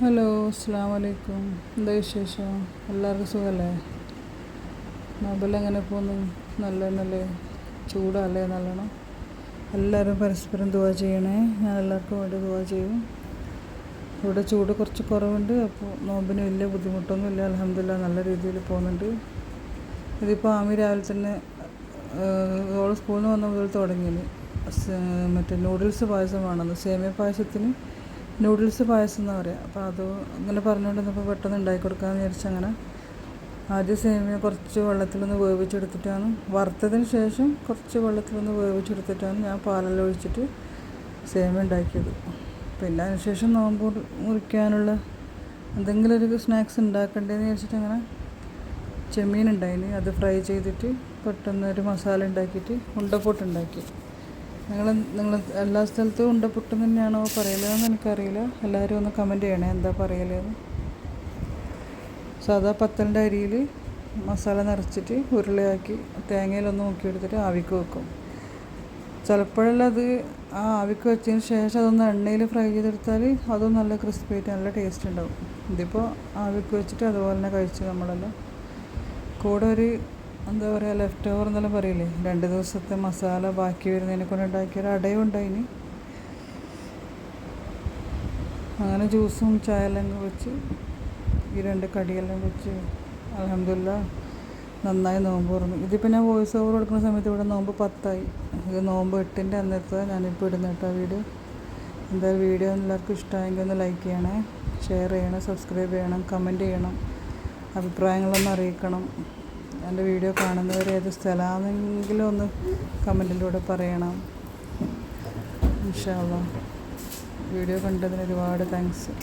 Hello, അസ്സാം വലൈക്കും. എന്താ വിശേഷം? എല്ലാവർക്കും സുഖമല്ലേ? മൊബൈൽ എങ്ങനെ പോകുന്നു? നല്ലതന്നല്ലേ? ചൂടല്ലേ നല്ലോണം? എല്ലാവരും പരസ്പരം ദുആ ചെയ്യണേ. ഞാൻ എല്ലാവർക്കും വേണ്ടി ദുആ ചെയ്യും. ഇവിടെ ചൂട് കുറച്ച് കുറവുണ്ട്. അപ്പോൾ നോമ്പിന് വലിയ ബുദ്ധിമുട്ടൊന്നുമില്ല. അൽഹംദുലില്ലാഹ് നല്ല രീതിയിൽ പോകുന്നുണ്ട്. ഇതിപ്പോൾ ആമി രാവിലെ തന്നെ ഓൾ സ്കൂളിൽ നിന്ന് വന്ന മുതൽ തുടങ്ങിയത് മറ്റേ നൂഡിൽസ് പായസം വേണമെന്ന്. സേമിയ പായസത്തിന് നൂഡിൽസ് പായസം എന്ന് പറയാം. അപ്പോൾ അത് ഇങ്ങനെ പറഞ്ഞുകൊണ്ടിരുന്നപ്പോൾ പെട്ടെന്ന് ഉണ്ടാക്കി കൊടുക്കാമെന്ന് വിചാരിച്ചങ്ങനെ ആദ്യം സേമിയ കുറച്ച് വെള്ളത്തിലൊന്ന് വേവിച്ചെടുത്തിട്ടാണ്, വറുത്തതിന് ശേഷം കുറച്ച് വെള്ളത്തിലൊന്ന് വേവിച്ചെടുത്തിട്ടാണ് ഞാൻ പാലെല്ലാം ഒഴിച്ചിട്ട് സേമിയ ഉണ്ടാക്കിയത്. പിന്നെ അതിന് ശേഷം നോമ്പ് മുറിക്കാനുള്ള എന്തെങ്കിലും ഒരു സ്നാക്സ് ഉണ്ടാക്കണ്ടേന്ന് വിചാരിച്ചിട്ട് അങ്ങനെ ചെമ്മീൻ ഉണ്ടായിന്, അത് ഫ്രൈ ചെയ്തിട്ട് പെട്ടെന്ന് ഒരു മസാല ഉണ്ടാക്കിയിട്ട് ഉണ്ടപ്പൊട്ടുണ്ടാക്കി. നിങ്ങൾ എല്ലാ സ്ഥലത്തും ഉണ്ടപ്പൊട്ട് തന്നെയാണോ പറയലെന്ന് എനിക്കറിയില്ല. എല്ലാവരും ഒന്ന് കമൻറ്റ് ചെയ്യണേ എന്താ പറയലെന്ന്. സാധാ പത്തലിൻ്റെ അരിയിൽ മസാല നിറച്ചിട്ട് ഉരുളയാക്കി തേങ്ങയിലൊന്ന് മുക്കിയെടുത്തിട്ട് ആവിക്ക് വെക്കും. ചിലപ്പോഴെല്ലാം അത് ആ ആവിക്ക് വെച്ചതിന് ശേഷം അതൊന്ന് എണ്ണയിൽ ഫ്രൈ ചെയ്തെടുത്താൽ അതും നല്ല ക്രിസ്പി ആയിട്ട് നല്ല ടേസ്റ്റ് ഉണ്ടാവും. ഇതിപ്പോൾ ആവിക്ക് വെച്ചിട്ട് അതുപോലെ തന്നെ കഴിച്ചു നമ്മളെല്ലാം. കൂടെ ഒരു എന്താ പറയുക, ലെഫ്റ്റ് ഓവർ എന്നെല്ലാം പറയില്ലേ, 2 ദിവസത്തെ മസാല ബാക്കി വരുന്നതിനെ കൊണ്ട് ഉണ്ടാക്കിയൊരു അടയും ഉണ്ടായിന്. അങ്ങനെ ജ്യൂസും ചായയെല്ലാം വെച്ച് ഈ 2 കടിയെല്ലാം വെച്ച് അൽഹംദുലില്ലാഹ് നന്നായി നോമ്പ് തുറന്നു. ഇതിപ്പോൾ ഞാൻ വോയിസ് ഓവർ കൊടുക്കുന്ന സമയത്ത് ഇവിടെ നോമ്പ് 10ആയി. ഇത് നോമ്പ് 8ൻ്റെ അന്നത്തെ ഞാനിപ്പോൾ ഇടുന്ന കേട്ടോ വീഡിയോ. എന്തായാലും വീഡിയോ എല്ലാവർക്കും ഇഷ്ടമായെങ്കിൽ ഒന്ന് ലൈക്ക് ചെയ്യണേ, ഷെയർ ചെയ്യണം, സബ്സ്ക്രൈബ് ചെയ്യണം, കമൻറ്റ് ചെയ്യണം, അഭിപ്രായങ്ങളൊന്ന് അറിയിക്കണം. എൻ്റെ വീഡിയോ കാണുന്നവർ ഏത് സ്ഥലമാണെങ്കിലും ഒന്ന് കമൻറ്റിലൂടെ പറയണം. ഇൻഷാ അല്ലാഹ്. വീഡിയോ കണ്ടതിന് ഒരുപാട് താങ്ക്സ്.